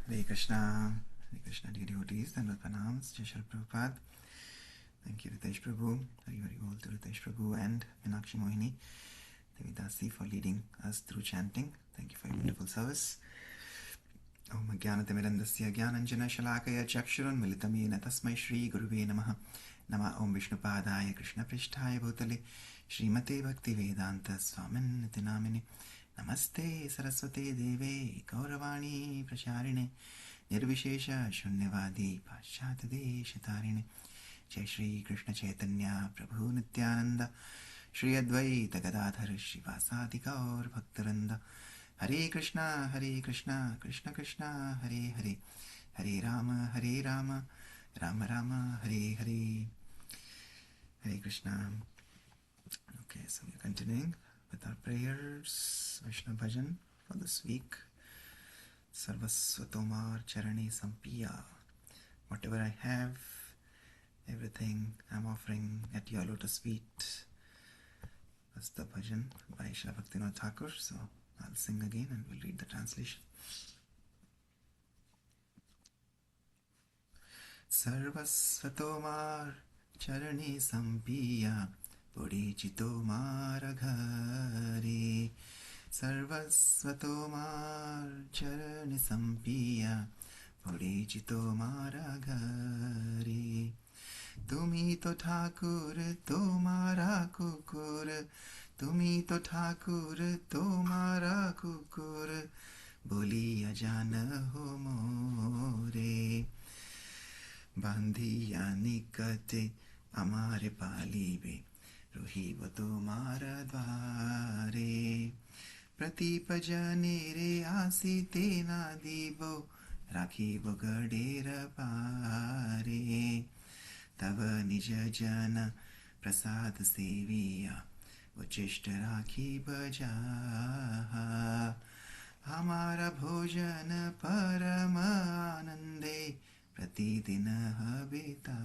Hare Krishna, dear devotees, and pranams, Jai Shri Prabhupada. Thank you, Ritesh Prabhu. Hari Hari Bol to Ritesh Prabhu and Meenakshi Mohini Devidasi for leading us through chanting. Thank you for your wonderful service. Om Jnanatimirandasya Jnananjana Shalakaya Chakshurunmilitam Yena Tasmai Shri Guruve Namaha. Nama Om Vishnupadaya Krishna Prishtaya Bhutale Srimate Bhaktivedanta Swaminiti Namine Namaste Saraswate Deve Gauravani Pracharine Nirvishesha Shunyavadi Paschatadeshatarine Jai Shri Krishna Chaitanya Prabhu Nityananda Shri Advaita Gadadhar Shivasadi Gaur Bhaktaranda Hare Krishna, Krishna Krishna, Hare Hare, Hare Rama, Rama Rama, Hare Hare, Hare Krishna. Okay, so we're continuing with our prayers, Vaishnava Bhajan for this week. Sarvasvatomar Charani Sampiya. Whatever I have, everything I'm offering at your lotus feet. That's the bhajan by Srila Bhaktivinoda Thakur. So I'll sing again and we'll read the translation. Sarvasvatomar Charani Sampiya Purichito Maraghari Sarvasvatomar Charani Sampiya Purichito Maraghari Tumi to Thakur Tomara Kukur Tumi to Thakur Tomara Kukur Boliya Jana Ho More Bandhiya Nikate Amare Palibe Ruhiva Tomara Dvare Pratipajane Re Asite Nadibo Rakhibo Gardera Pare Tava Nija Jana Prasad Seviya Uchishta Rakhi Baja Hamara Bhojan Paramanande Pratidin Habita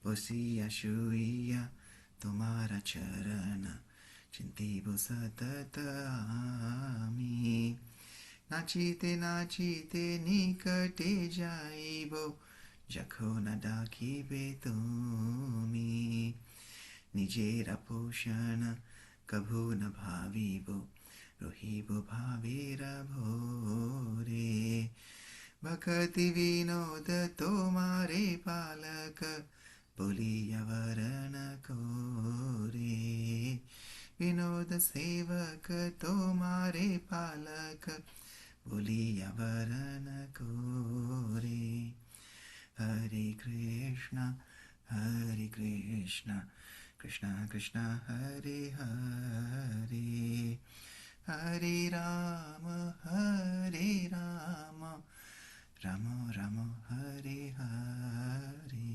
Posiya Shuiya Tumara Charana Chintibo Satatami Nachite Nikate Jaibo Jakho Nadaki Betumi Nijera Poshana Kabhu Nabhavibo Rohibo Bhavira Bhore Bhakati Vinoda Tomare Palaka Buliya Varana Kore Vinoda Sevaka Tomare Palaka Buliya Varana Kore Hare Krishna Krishna Krishna Hare Hare Hare Rama Rama Rama Hare Hare.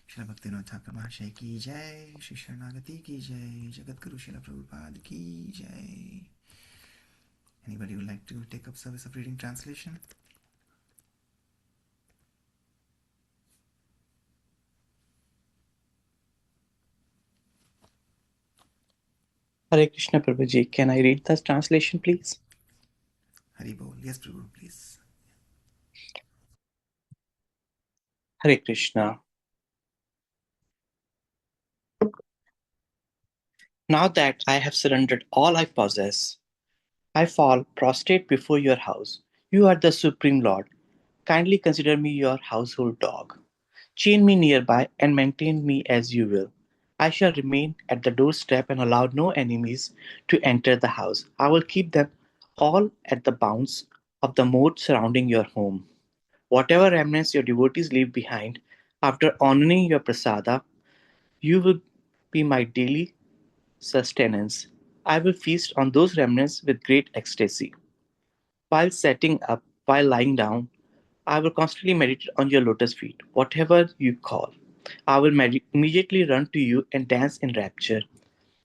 Srila Bhaktivinoda Thakur Mahasaya ki jai, Shri Sharanagati ki jai, Jagadguru Srila Prabhupada ki jai. Anybody would like to take up service of reading translation? Hare Krishna Prabhuji, can I read the translation please? Hari Bol. Yes, Prabhu, please. Hare Krishna. Now that I have surrendered all I possess, I fall prostrate before your house. You are the Supreme Lord. Kindly consider me your household dog. Chain me nearby and maintain me as you will. I shall remain at the doorstep and allow no enemies to enter the house. I will keep them all at the bounds of the moat surrounding your home. Whatever remnants your devotees leave behind after honoring your prasada, you will be my daily sustenance. I will feast on those remnants with great ecstasy. While setting up, while lying down, I will constantly meditate on your lotus feet. Whatever you call, I will immediately run to you and dance in rapture.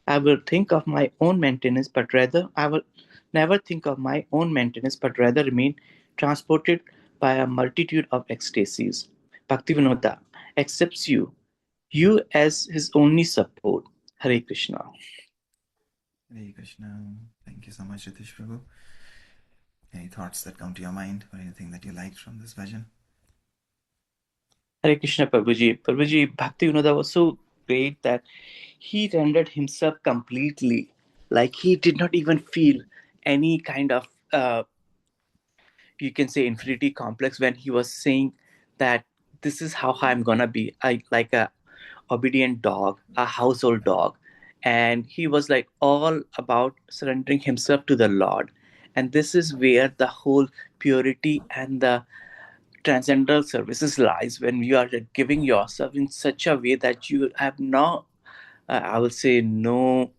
I will think of my own maintenance, but rather I will never think of my own maintenance, but rather remain transported by a multitude of ecstasies. Bhaktivinoda accepts you as his only support. Hare Krishna. Hare Krishna. Thank you so much, Ritesh Prabhu. Any thoughts that come to your mind or anything that you liked from this bhajan? Hare Krishna, Prabhuji. Prabhuji, Bhakti Vinoda was so great that he rendered himself completely. Like he did not even feel any kind of, you can say, infinity complex when he was saying that this is how I'm gonna be. I like a obedient dog, a household dog. And he was like all about surrendering himself to the Lord. And this is where the whole purity and the transcendental services lies, when you are giving yourself in such a way that you have no, I will say, no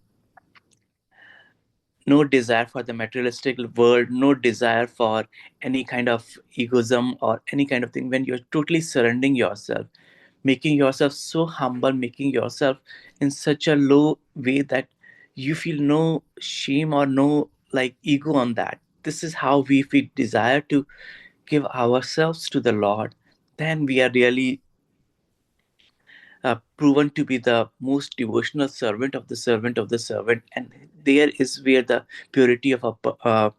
desire for the materialistic world, no desire for any kind of egoism or any kind of thing. When you're totally surrendering yourself, making yourself so humble, making yourself in such a low way that you feel no shame or no like ego on that. This is how we, if we desire to give ourselves to the Lord, then we are really proven to be the most devotional servant of the servant of the servant. And there is where the purity of a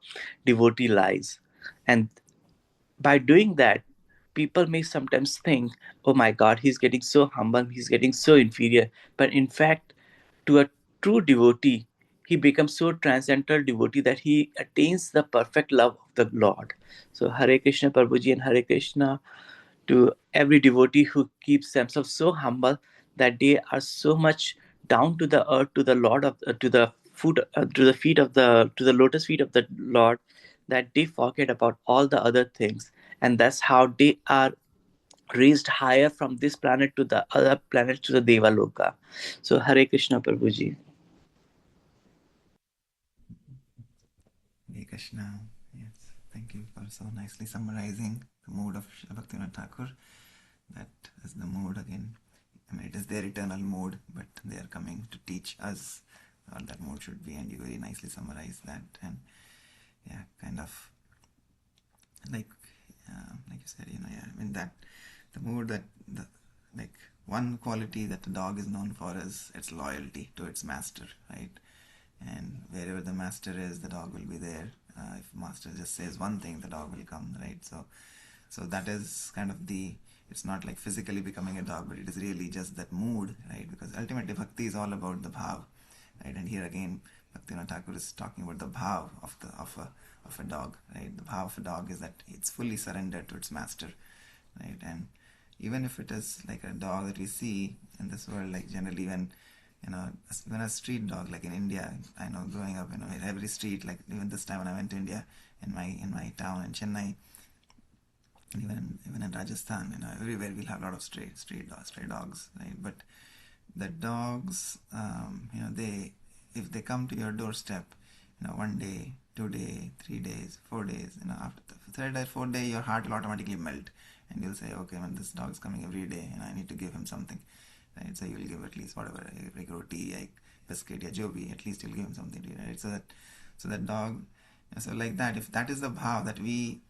devotee lies. And by doing that, people may sometimes think, oh my God, he's getting so humble, he's getting so inferior. But in fact, to a true devotee, he becomes so transcendental devotee that he attains the perfect love of the Lord. So Hare Krishna, Prabhuji, and Hare Krishna to every devotee who keeps themselves so humble that they are so much down to the earth, to the Lord of to the foot to the feet of the to the lotus feet of the Lord, that they forget about all the other things. And that's how they are raised higher from this planet to the other planet, to the Deva Loka. So Hare Krishna, Prabhuji. Hare Krishna. Yes, thank you for so nicely summarizing the mood of Bhaktivinoda Thakur. That is the mood again. I mean, it is their eternal mood, but they are coming to teach us what that mood should be, and you very nicely summarized that. And yeah, kind of like you said, yeah, I mean that the mood that the like one quality that the dog is known for is its loyalty to its master, right? And wherever the master is, the dog will be there. If master just says one thing, the dog will come, right? So that is kind of the. It's not like physically becoming a dog, but it is really just that mood, right? Because ultimately, bhakti is all about the bhav, right? And here again, Bhaktivinoda Thakur is talking about the bhav of a dog, right? The bhav of a dog is that it's fully surrendered to its master, right? And even if it is like a dog that we see in this world, like generally when a street dog, like in India, I know growing up, in every street, like even this time when I went to India, in my town in Chennai, even in Rajasthan, everywhere we'll have a lot of stray dogs, right? But the dogs, they if they come to your doorstep, 1 day, 2 day, 3 days, 4 days, after the third or fourth day, your heart will automatically melt, and you'll say, okay, when this dog is coming every day, I need to give him something, right? So you'll give at least whatever, like roti, like biscuit, ya jo bhi, at least you'll give him something to eat, right? So that dog, so like that, if that is the bhav that we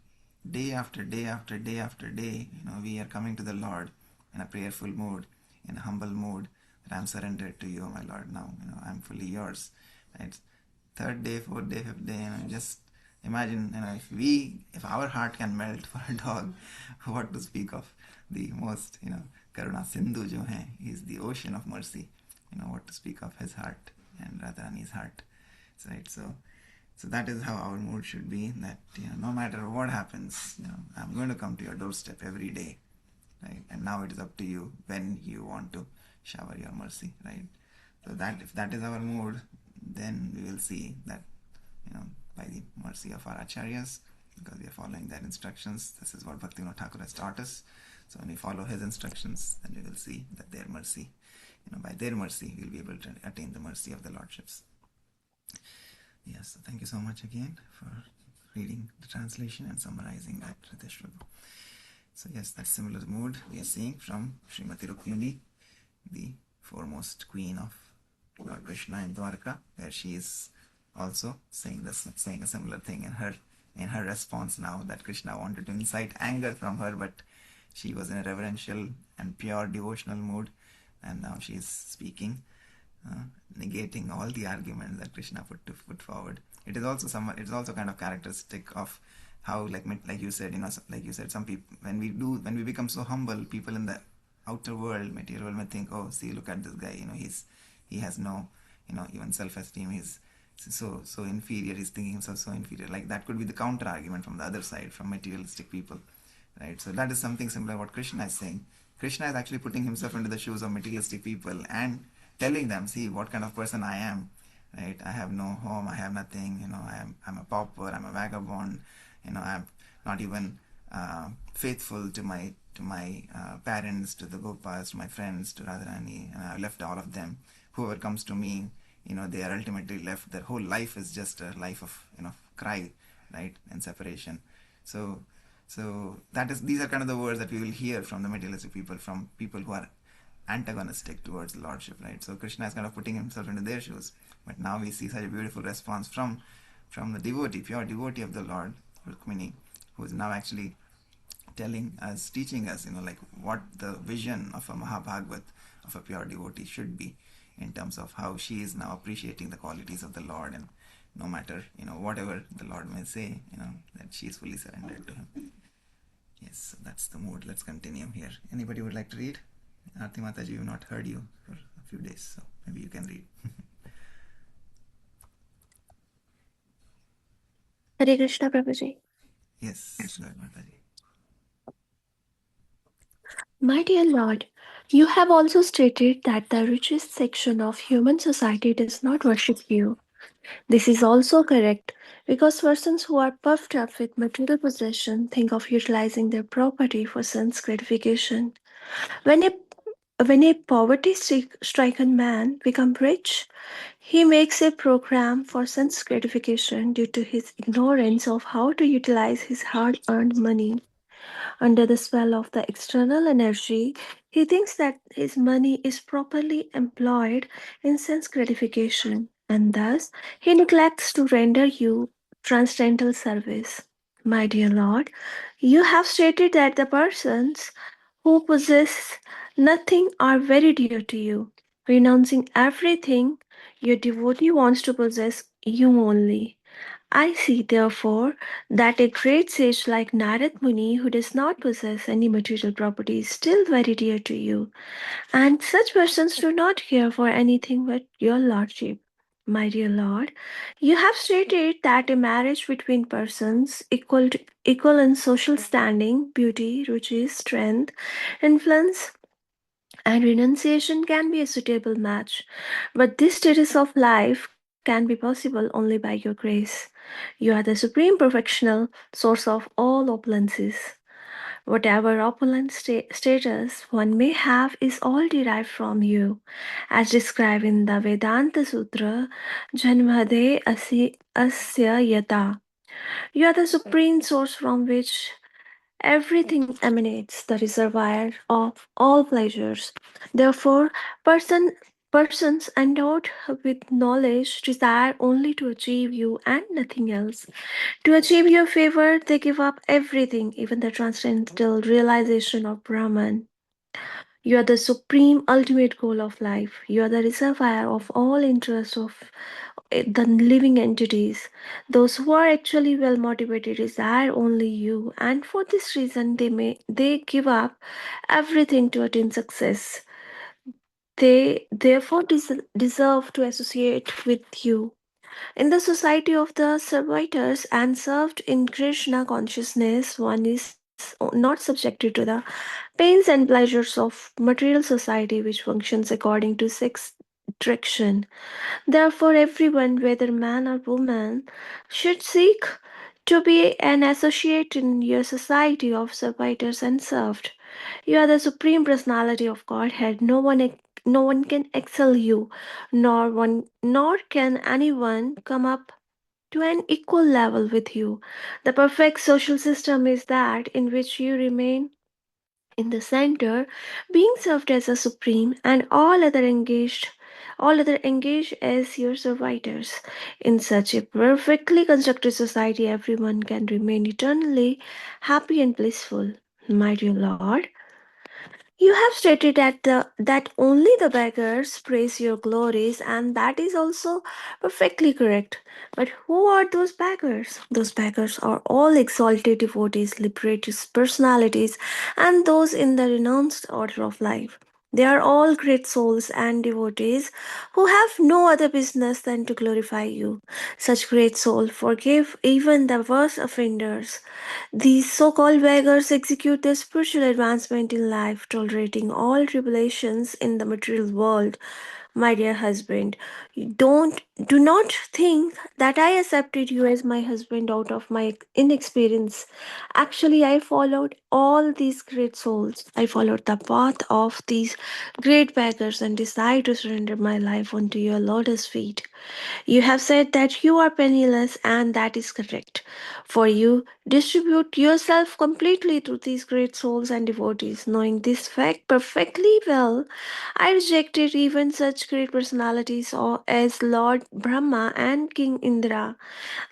day after day after day after day, we are coming to the Lord in a prayerful mood, in a humble mood, that I'm surrendered to you, my Lord. Now, I'm fully yours. Right? Third day, fourth day, fifth day, just imagine, if our heart can melt for a dog, what to speak of the most, Karuna Sindhu jo hai, is the ocean of mercy. What to speak of his heart and Radharani's heart. Right? So that is how our mood should be, that no matter what happens, I'm going to come to your doorstep every day, right? And now it is up to you when you want to shower your mercy, right? So that if that is our mood, then we will see that, by the mercy of our acharyas, because we are following their instructions, this is what Bhaktivinoda Thakur has taught us. So when we follow his instructions, then we will see that their mercy, by their mercy, we will be able to attain the mercy of the Lordships. Yes, thank you so much again for reading the translation and summarizing that, Ritesh Prabhu. So yes, that similar mood we are seeing from Srimati Rukmini, the foremost queen of Lord Krishna in Dwarka, where she is also saying a similar thing in her response now, that Krishna wanted to incite anger from her, but she was in a reverential and pure devotional mood, and now she is speaking uh, negating all the arguments that Krishna put forward. It is also kind of characteristic of how, like you said, like you said, some people, when we become so humble, people in the outer world, material world, may think, oh, see, look at this guy, he has no, even self-esteem. He's so inferior. He's thinking himself so inferior. Like that could be the counter argument from the other side, from materialistic people, right? So that is something similar what Krishna is saying. Krishna is actually putting himself into the shoes of materialistic people and telling them, see what kind of person I am, right? I have no home, I have nothing, I'm a pauper, I'm a vagabond, I'm not even faithful to my parents, to the Gopas, to my friends, to Radharani, and I've left all of them. Whoever comes to me, they are ultimately left. Their whole life is just a life of cry, right, and separation. So these are kind of the words that we will hear from the materialistic people, from people who are antagonistic towards the Lordship, right? So Krishna is kind of putting himself into their shoes. But now we see such a beautiful response from the devotee, pure devotee of the Lord, Rukmini, who is now actually telling us, teaching us, like what the vision of a Mahabhagavat, of a pure devotee, should be, in terms of how she is now appreciating the qualities of the Lord, and no matter, whatever the Lord may say, that she is fully surrendered to him. Yes, so that's the mood. Let's continue here. Anybody would like to read? Aarti Mataji, we have not heard you for a few days, so maybe you can read. Hare Krishna, Prabhuji. Yes, go ahead, Mataji. My dear Lord, you have also stated that the richest section of human society does not worship you. This is also correct because persons who are puffed up with material possession think of utilizing their property for sense gratification. When a when a poverty-stricken man becomes rich, he makes a program for sense gratification due to his ignorance of how to utilize his hard-earned money. Under the spell of the external energy, he thinks that his money is properly employed in sense gratification, and thus he neglects to render you transcendental service. My dear Lord, you have stated that the persons who possess nothing are very dear to you. Renouncing everything, your devotee wants to possess you only. I see, therefore, that a great sage like Narad Muni, who does not possess any material property, is still very dear to you, and such persons do not care for anything but your lordship. My dear Lord, you have stated that a marriage between persons equal in social standing, beauty, ruchi, strength, influence, and renunciation can be a suitable match. But this status of life can be possible only by your grace. You are the supreme perfectional source of all opulences. Whatever opulent status one may have is all derived from you. As described in the Vedanta Sutra, Janmade Asya Yata. You are the supreme source from which everything emanates, the reservoir of all pleasures. Therefore, persons endowed with knowledge desire only to achieve you and nothing else. To achieve your favor, they give up everything, even the transcendental realization of Brahman. You are the supreme ultimate goal of life. You are the reservoir of all interest of the living entities. Those who are actually well motivated desire only you, and for this reason they give up everything to attain success. They therefore deserve to associate with you. In the society of the servitors and served in Krishna consciousness, one is not subjected to the pains and pleasures of material society which functions according to sex direction. Therefore, everyone, whether man or woman, should seek to be an associate in your society of servitors and served. You are the supreme personality of Godhead. No one can excel you, nor can anyone come up to an equal level with you. The perfect social system is that in which you remain in the center, being served as a supreme, and all other engaged as your servitors. In such a perfectly constructed society, everyone can remain eternally happy and blissful. My dear Lord, You have stated that only the beggars praise your glories, and that is also perfectly correct. But who are those beggars? Those beggars are all exalted devotees, liberated personalities, and those in the renounced order of life. They are all great souls and devotees who have no other business than to glorify you. Such great souls forgive even the worst offenders. These so called beggars execute their spiritual advancement in life, tolerating all tribulations in the material world. My dear husband, do not think that I accepted you as my husband out of my inexperience. Actually, I followed all these great souls. I followed the path of these great beggars and decided to surrender my life unto your lotus feet. You have said that you are penniless, and that is correct. For you distribute yourself completely to these great souls and devotees. Knowing this fact perfectly well, I rejected even such great personalities as Lord Brahma and King Indra.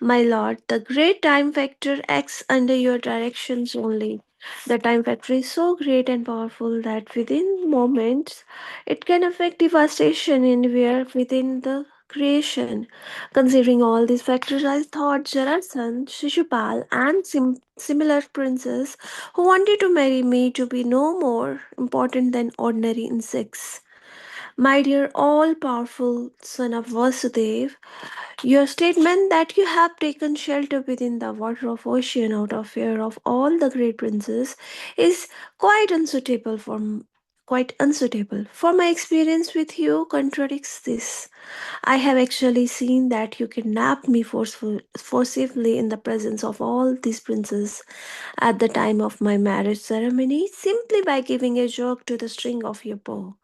My lord, the great time factor acts under your directions only. The time factor is so great and powerful that within moments it can affect devastation anywhere within the creation. Considering all these factors, I thought Jarasandh, Shishupal, and similar princes who wanted to marry me to be no more important than ordinary insects. My dear all powerful son of Vasudev, your statement that you have taken shelter within the water of ocean out of fear of all the great princes is quite unsuitable quite unsuitable. For my experience with you contradicts this. I have actually seen that you kidnapped me forcibly in the presence of all these princes at the time of my marriage ceremony simply by giving a jerk to the string of your bow.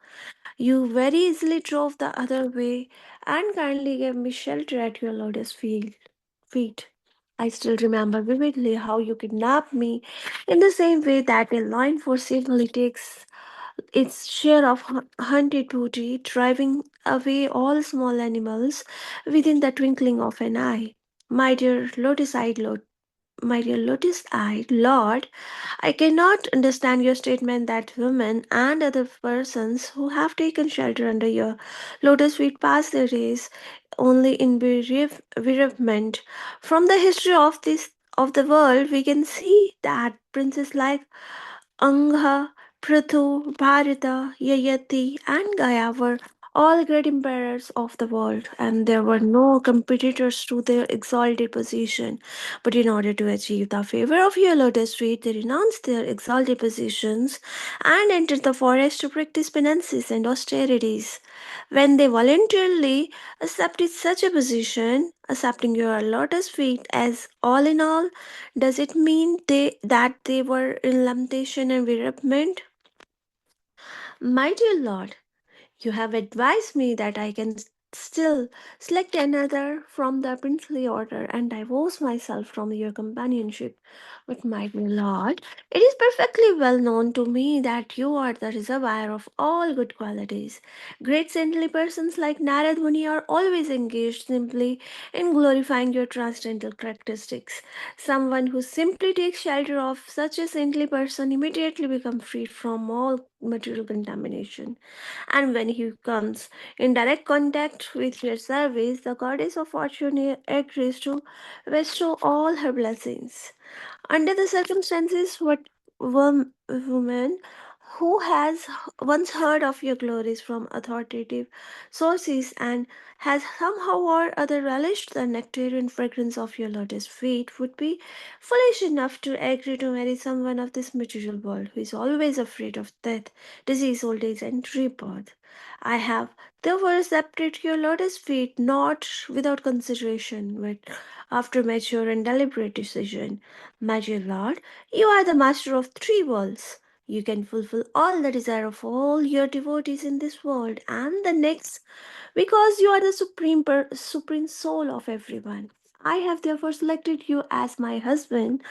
You very easily drove the other way and kindly gave me shelter at your feet. I still remember vividly how you kidnapped me in the same way that a lion forcibly takes its share of hunted booty, driving away all small animals within the twinkling of an eye. My dear lotus-eyed Lord, I cannot understand your statement that women and other persons who have taken shelter under your lotus feet pass their days only in bereavement. From the history of the world, we can see that princes like Angha, Prithu, Bharata, Yayati, and Gaya were all great emperors of the world, and there were no competitors to their exalted position. But in order to achieve the favor of your lotus feet, they renounced their exalted positions and entered the forest to practice penances and austerities. When they voluntarily accepted such a position, accepting your lotus feet as all in all, does it mean they were in lamentation and bereavement? My dear Lord, you have advised me that I can still select another from the princely order and divorce myself from your companionship. But, my dear Lord, it is perfectly well known to me that you are the reservoir of all good qualities. Great saintly persons like Narad Muni are always engaged simply in glorifying your transcendental characteristics. Someone who simply takes shelter of such a saintly person immediately becomes freed from all material contamination. And when he comes in direct contact with your service, the goddess of fortune agrees to bestow all her blessings. Under the circumstances, what woman who has once heard of your glories from authoritative sources and has somehow or other relished the nectarian fragrance of your lotus feet would be foolish enough to agree to marry someone of this material world who is always afraid of death, disease, old age, and rebirth. I have therefore accepted your lotus feet not without consideration, but after mature and deliberate decision. My dear Lord, you are the master of three worlds. You can fulfill all the desire of all your devotees in this world and the next because you are the supreme soul of everyone. I have therefore selected you as my husband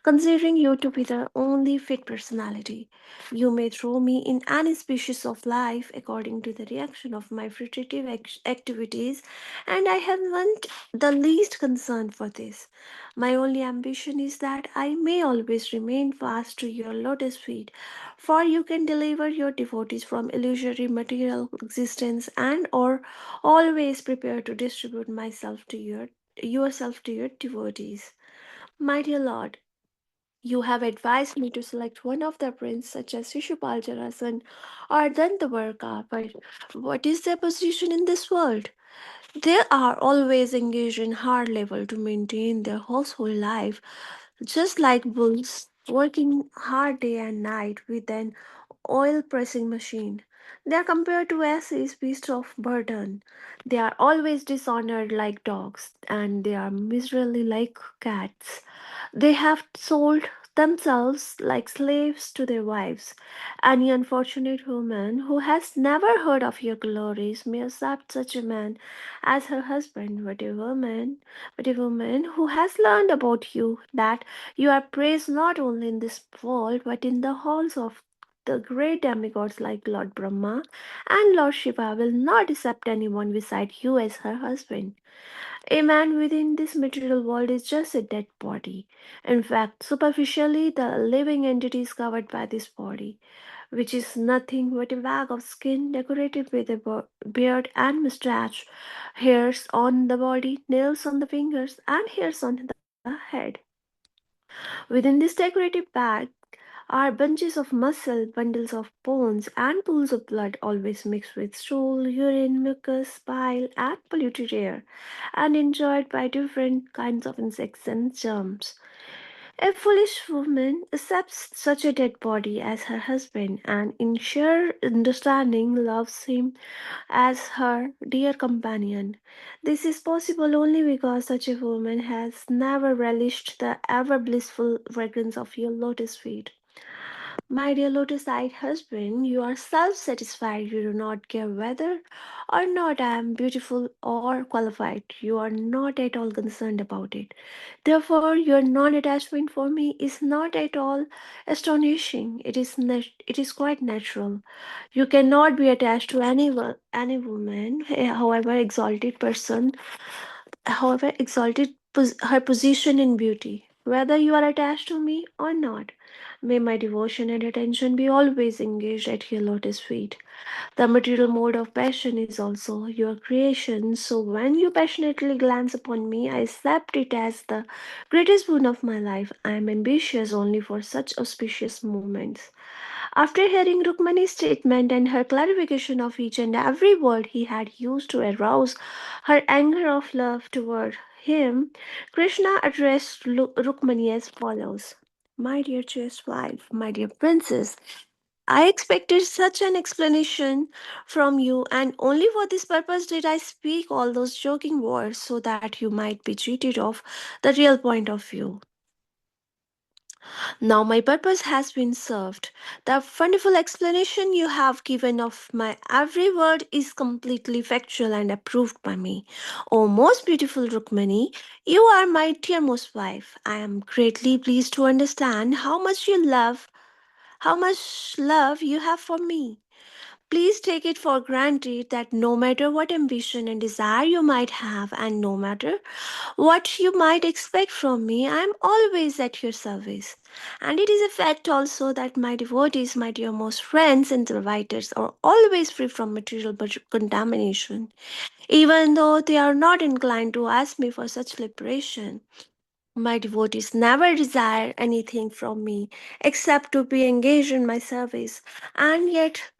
considering you to be the only fit personality. You may throw me in any species of life according to the reaction of my fruitive activities, and I haven't the least concern for this. My only ambition is that I may always remain fast to your lotus feet, for you can deliver your devotees from illusory material existence and or always prepare to distribute myself to yourself to your devotees. My dear Lord, you have advised me to select one of the princes, such as Shishupal, Jarasan, or Dantavarka, but what is their position in this world? They are always engaged in hard labor to maintain their household life, just like bulls working hard day and night with an oil pressing machine. They are compared to asses, beasts of burden. They are always dishonored like dogs, and they are miserably like cats. They have sold themselves like slaves to their wives. Any unfortunate woman who has never heard of your glories may accept such a man as her husband, but a woman who has learned about you that you are praised not only in this world but in the halls of the great demigods like Lord Brahma and Lord Shiva will not accept anyone beside you as her husband. A man within this material world is just a dead body. In fact, superficially, the living entity is covered by this body, which is nothing but a bag of skin decorated with a beard and mustache, hairs on the body, nails on the fingers, and hairs on the head. Within this decorative bag are bunches of muscle, bundles of bones, and pools of blood, always mixed with stool, urine, mucus, bile, and polluted air, and enjoyed by different kinds of insects and germs. A foolish woman accepts such a dead body as her husband, and in sheer understanding loves him as her dear companion. This is possible only because such a woman has never relished the ever blissful fragrance of your lotus feet. My dear lotus eyed husband, you are self satisfied. You do not care whether or not I am beautiful or qualified. You are not at all concerned about it. Therefore, your non attachment for me is not at all astonishing. It is quite natural. You cannot be attached to any woman, however exalted her position in beauty. Whether you are attached to me or not, may my devotion and attention be always engaged at your lotus feet. The material mode of passion is also your creation, so when you passionately glance upon me, I accept it as the greatest boon of my life. I am ambitious only for such auspicious moments. After hearing Rukmani's statement and her clarification of each and every word he had used to arouse her anger of love toward him, Krishna addressed Rukmani as follows: My dear chaste wife, my dear princess, I expected such an explanation from you, and only for this purpose did I speak all those joking words so that you might be treated of the real point of view. Now my purpose has been served. The wonderful explanation you have given of my every word is completely factual and approved by me. O most beautiful Rukmani, you are my dearmost wife. I am greatly pleased to understand how much love you have for me. Please take it for granted that no matter what ambition and desire you might have, and no matter what you might expect from me, I am always at your service. And it is a fact also that my devotees, my dearmost friends and servitors, are always free from material contamination, even though they are not inclined to ask me for such liberation. My devotees never desire anything from me except to be engaged in my service, and yet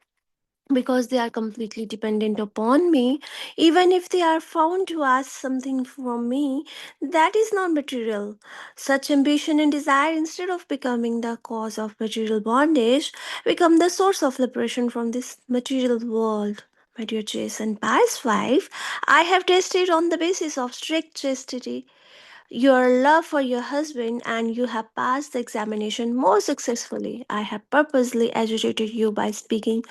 because they are completely dependent upon me, even if they are found to ask something from me that is not material. Such ambition and desire, instead of becoming the cause of material bondage, become the source of liberation from this material world. My dear chaste and pious wife, I have tested on the basis of strict chastity your love for your husband and you have passed the examination more successfully. I have purposely agitated you by speaking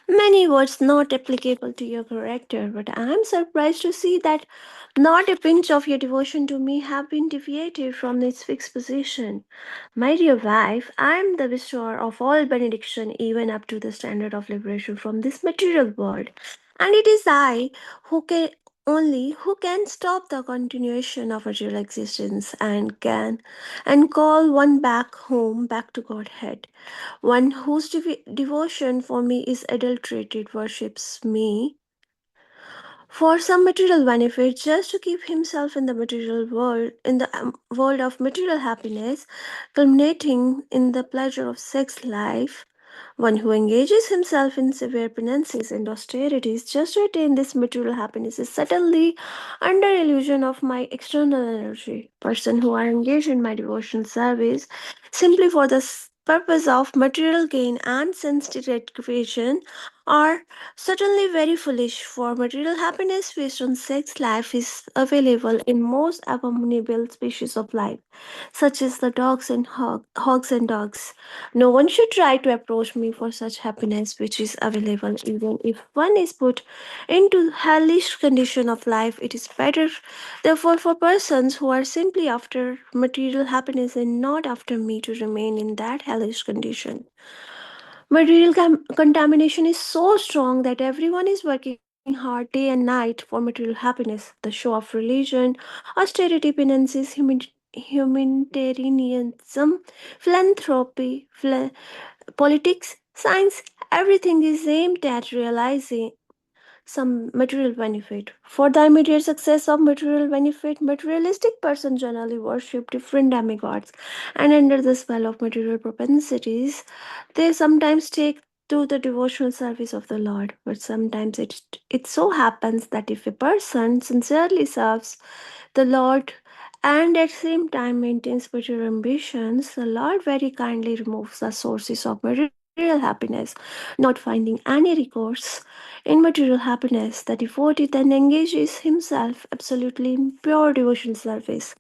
many words not applicable to your character, but I am surprised to see that not a pinch of your devotion to me have been deviated from its fixed position. My dear wife, I am the bestower of all benediction, even up to the standard of liberation from this material world. And it is I who can only who can stop the continuation of material existence and call one back home, back to Godhead. One whose devotion for me is adulterated worships me for some material benefit just to keep himself in the material world, in the world of material happiness, culminating in the pleasure of sex life. One who engages himself in severe penances and austerities just to attain this material happiness is certainly under illusion of my external energy. Person who are engaged in my devotional service simply for the purpose of material gain and sense gratification are certainly very foolish, for material happiness based on sex life is available in most abominable species of life, such as the hogs and dogs. No one should try to approach me for such happiness which is available, even if one is put into hellish condition of life. It is better, therefore, for persons who are simply after material happiness and not after me to remain in that hellish condition. Material contamination is so strong that everyone is working hard day and night for material happiness. The show of religion, austerity, penances, humanitarianism, philanthropy, politics, science, everything is aimed at realizing some material benefit. For the immediate success of material benefit, materialistic persons generally worship different demigods, and under the spell of material propensities, they sometimes take to the devotional service of the Lord. But sometimes it so happens that if a person sincerely serves the Lord and at the same time maintains material ambitions, the Lord very kindly removes the sources of material happiness, not finding any recourse in material happiness. The devotee then engages himself absolutely in pure devotional service.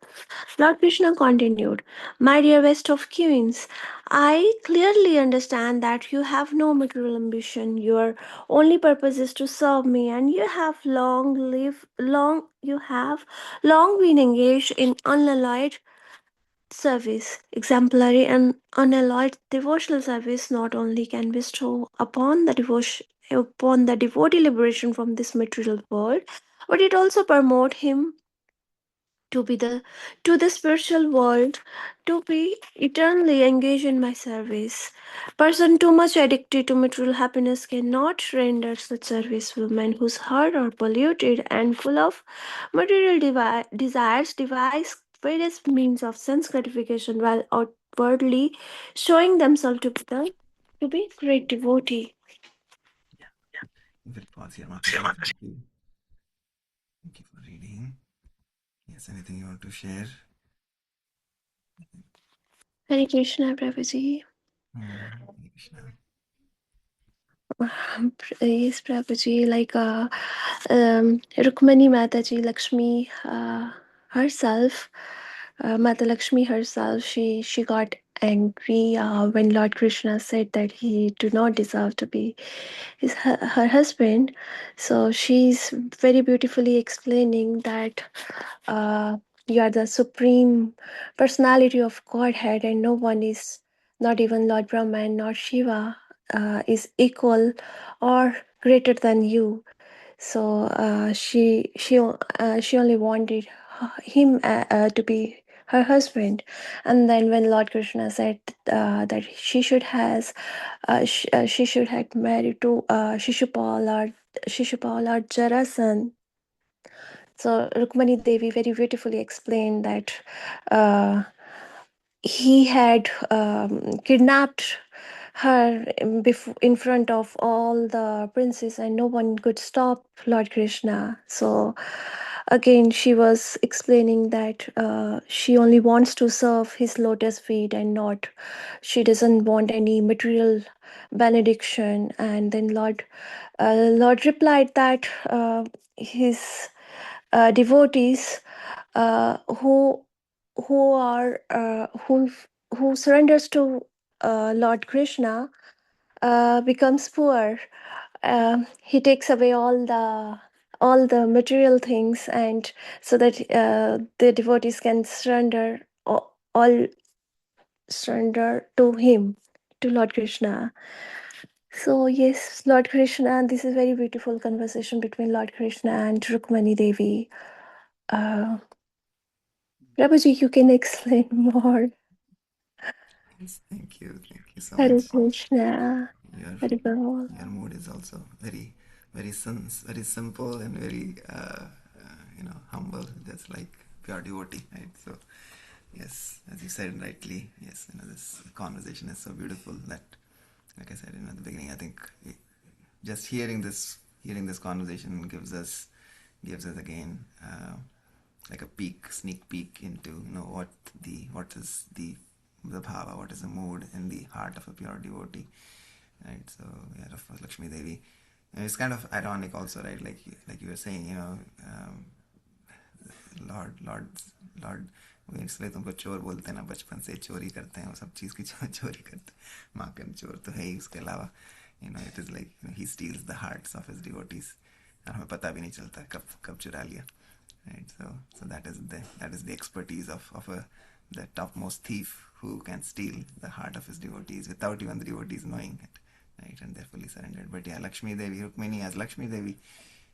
Lord Krishna continued, My dear West of Queens, I clearly understand that you have no material ambition. Your only purpose is to serve me, and you have long been engaged in unalloyed service. Exemplary and unalloyed devotional service not only can bestow upon the devotee liberation from this material world, but it also promote him to be the to the spiritual world, to be eternally engaged in my service. Person too much addicted to material happiness cannot render such service. Women whose heart are polluted and full of material desires devise various means of sense gratification while outwardly showing themselves to be great devotee. Yeah. We'll pause here, Mataji. Thank you. Thank you for reading. Yes, anything you want to share? Hare Krishna, Prabhuji. Hare Krishna. Yes, Prabhuji, like Rukmani Mataji, Lakshmi herself, Mata Lakshmi herself, she got angry when Lord Krishna said that he do not deserve to be her husband. So she's very beautifully explaining that uh, you are the supreme personality of Godhead, and no one is, not even Lord Brahman nor Shiva, is equal or greater than you. So she only wanted him to be her husband. And then when Lord Krishna said that she should have married to Shishupal or Jarasan. So Rukmani Devi very beautifully explained that uh, he had kidnapped her in front of all the princes, and no one could stop Lord Krishna. So again, she was explaining that she only wants to serve his lotus feet and not, she doesn't want any material benediction. And then Lord replied that his devotees who who surrenders to Lord Krishna becomes poor. He takes away all the material things, and so that the devotees can all surrender to him, to Lord Krishna. So yes, Lord Krishna, this is very beautiful conversation between Lord Krishna and Rukmani Devi. Prabhuji, you can explain more. Yes, thank you so Hare much. Krishna. Your Hare Bol. your mood is also very simple and very humble, just like pure devotee, right? So yes, as you said rightly, yes, this conversation is so beautiful that, like I said at the beginning, I think just hearing this conversation gives us again like a sneak peek into what is the bhava, what is the mood in the heart of a pure devotee, right? So yeah, of Lakshmi Devi. And it's kind of ironic also, right? Like you were saying, Lord वो इसलिए तुमको चोर बोलते हैं ना, बचपन से चोरी करते हैं, वो सब चीज़ की चोरी करते हैं, माकन चोर तो है ही, उसके अलावा it is like he steels the hearts of his devotees, और हमें पता भी नहीं चलता कब चुरा लिया, right? So that is the expertise of the topmost thief who can steal the heart of his devotees without even the devotees knowing it, right? And they're fully surrendered. But yeah, Lakshmi Devi, Rukmini as Lakshmi Devi,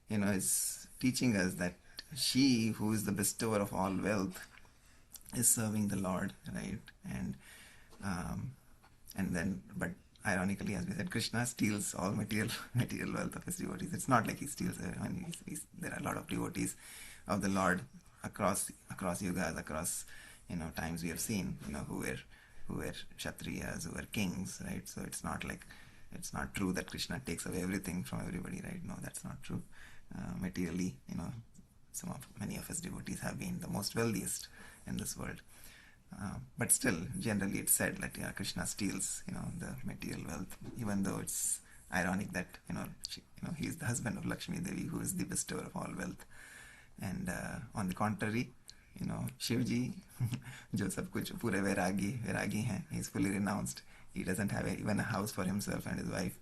is teaching us that she, who is the bestower of all wealth, is serving the Lord, right? And then, but ironically, as we said, Krishna steals all material wealth of his devotees. It's not like he steals it. I mean, there are a lot of devotees of the Lord across yugas, across times we have seen, who were kshatriyas, who were kings, right? So it's not true that Krishna takes away everything from everybody, right? No, that's not true. Materially, many of his devotees have been the most wealthiest in this world. But still, generally it's said that Krishna steals, the material wealth, even though it's ironic that he is the husband of Lakshmi Devi, who is the bestower of all wealth. And on the contrary, Shivji, जो सब कुछ पूरे वैरागी हैं, he is fully renounced. He doesn't have even a house for himself and his wife,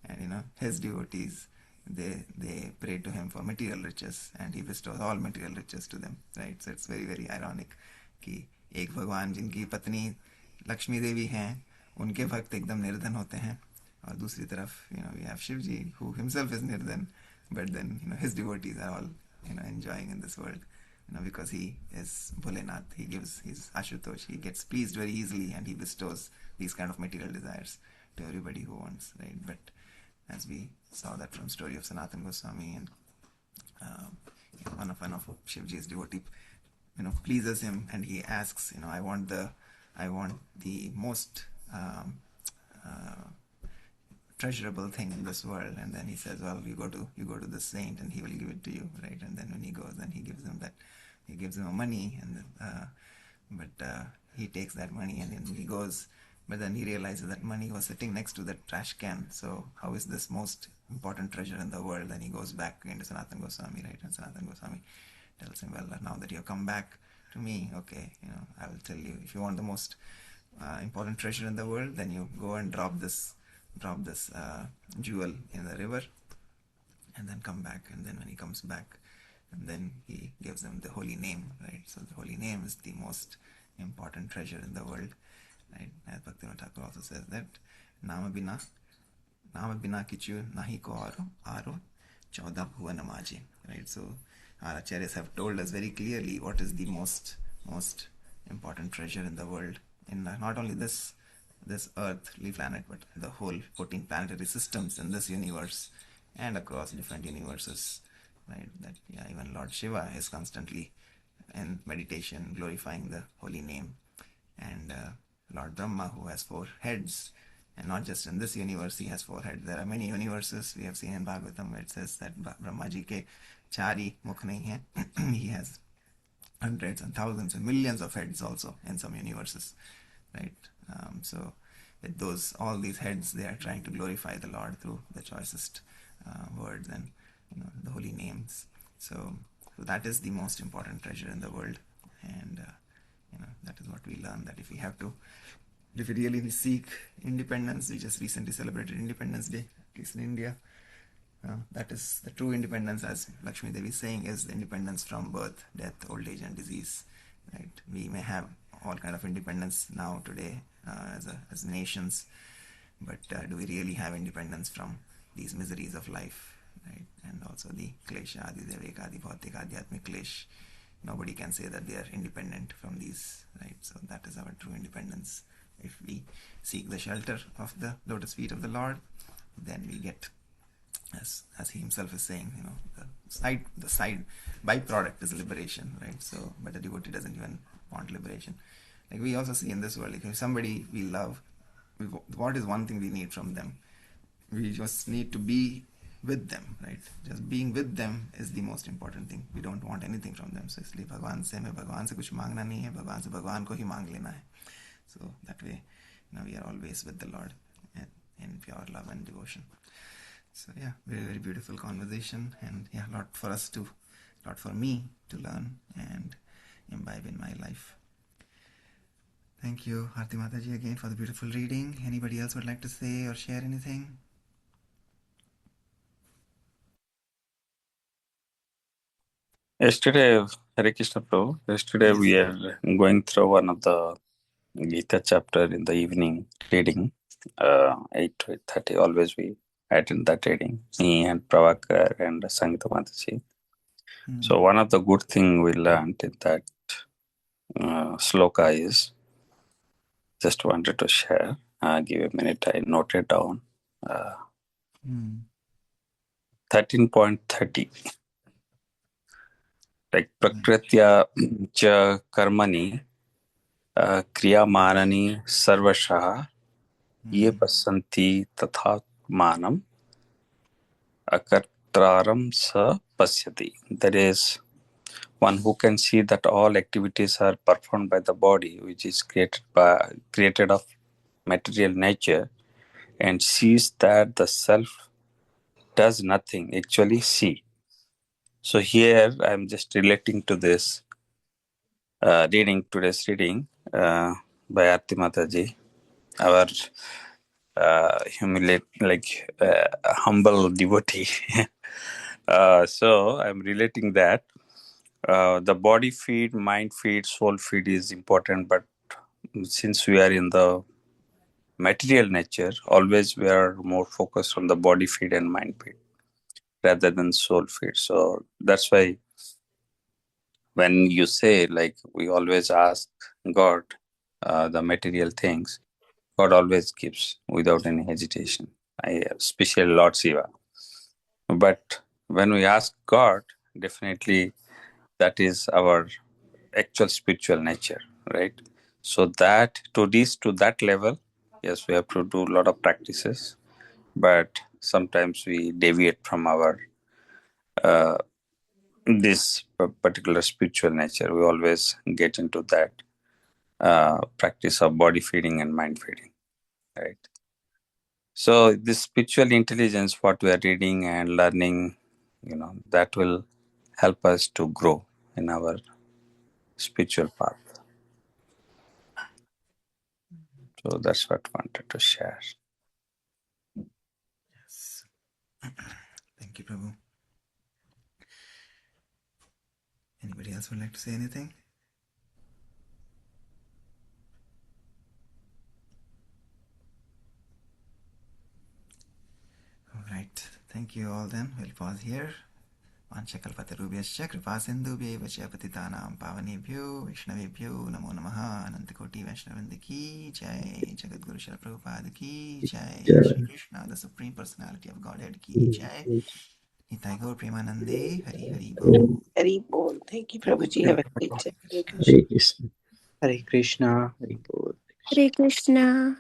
and his devotees, they pray to him for material riches, and he bestows all material riches to them, right? So it's very very ironic कि एक भगवान जिनकी पत्नी लक्ष्मी देवी हैं, उनके भक्त एकदम निर्धन होते हैं, और दूसरी तरफ we have Shivji, who himself is nirdan, but then his devotees are all enjoying in this world, because he is Bholenath. He's Ashutosh. He gets pleased very easily, and he bestows these kind of material desires to everybody who wants, right? But as we saw that from story of Sanatan Goswami, and one of Shivji's devotee, pleases him, and he asks, I want the most treasurable thing in this world, and then he says, well, you go to the saint and he will give it to you, right? And then when he goes, then he gives him money, and but he takes that money and then he goes, but then he realizes that money was sitting next to the trash can. So how is this most important treasure in the world? Then he goes back into Sanatan Goswami, right? And Sanatan Goswami tells him, well, now that you have come back to me, okay, I will tell you, if you want the most important treasure in the world, then you go and drop this jewel in the river, and then come back. And then when he comes back, and then he gives them the holy name, right? So the holy name is the most important treasure in the world, right? As Bhaktivinoda Thakur also says that Nama bina kichu nahi ko aro chauda bhuvan maje, right? So our acharyas have told us very clearly what is the most important treasure in the world, in not only this earthly planet, but the whole 14 planetary systems in this universe and across different universes, right? That even Lord Shiva is constantly in meditation glorifying the holy name, and Lord Brahma, who has 4 heads, and not just in this universe he has 4 heads. There are many universes. We have seen in Bhagavatam where it says that Brahma ji ke 4 mukh nahi hai. He has hundreds and thousands and millions of heads also in some universes, right? So with all these heads, they are trying to glorify the Lord through the choicest words and the holy names. So that is the most important treasure in the world, and that is what we learn, that if we really seek independence, we just recently celebrated Independence Day, at least in India. That is the true independence, as Lakshmi Devi is saying, is the independence from birth, death, old age, and disease. Right? We may have all kind of independence now today as nations, but do we really have independence from these miseries of life? Right? And also the klesha, adi deveka, adi bhautika, adhyatmik klesh. Nobody can say that they are independent from these. Right? So that is our true independence. If we seek the shelter of the lotus feet of the Lord, then we get, as he himself is saying, the side byproduct is liberation, right? So, but the devotee doesn't even want liberation. Like we also see in this world, like if somebody we love, what is one thing we need from them? We just need to be with them, right? Just being with them is the most important thing. We don't want anything from them. So इसलिए भगवान से हमें भगवान से कुछ मांगना नहीं है, भगवान से भगवान को ही मांग लेना है. So that way, we are always with the Lord in pure love and devotion. So yeah, very, very beautiful conversation, and yeah, lot for me to learn and imbibe in my life. Thank you, Aarti Mataji, again for the beautiful reading. Anybody else would like to say or share anything? Yesterday, Hare Krishna Prabhu, Yes. we are going through one of the Gita chapter in the evening reading, 8 to 8:30. Always we attend that reading, me and Pravakar and Sangeeta Mataji. So one of the good thing we learned in that sloka is, just wanted to share, give a minute, I noted down, 13.30. Like prakritya cha karmani kriyamanani sarvashah ye pasanti tathatmanam akartraram sa pasyati. That is, one who can see that all activities are performed by the body, which is created of material nature, and sees that the self does nothing, actually see. So here I am just relating to this today's reading by Aarti Mataji, our humble devotee. So I'm relating that the body feed, mind feed, soul feed is important, but since we are in the material nature, always we are more focused on the body feed and mind feed rather than soul feed. So that's why when you say, like, we always ask God the material things, God always gives without any hesitation, especially Lord Shiva. But when we ask God, definitely that is our actual spiritual nature, right? So that to reach to that level, yes, we have to do a lot of practices, but sometimes we deviate from our this particular spiritual nature. We always get into that practice of body feeding and mind feeding, right? So this spiritual intelligence, what we are reading and learning, that will help us to grow in our spiritual path. So that's what I wanted to share. Yes. Thank you, Prabhu. Anybody else would like to say anything? All right. Thank you all then. We'll pause here. Vanchakalpatarubhyascha kripasindhubhyaiva च पतितानां पावनेभ्यो वैष्णवेभ्यो नमो नमः. अनंतकोटि वैष्णववृंद की जय. जगद्गुरु श्रील प्रभुपाद की जय. Shri Krishna, the Supreme Personality of Godhead की जय. Nitai Gaur Premanande. Hari Hari Bol. Hari Bol. Thank you, Prabhuji. Have a great day. Hare Krishna. Hare Bol. Hare Krishna.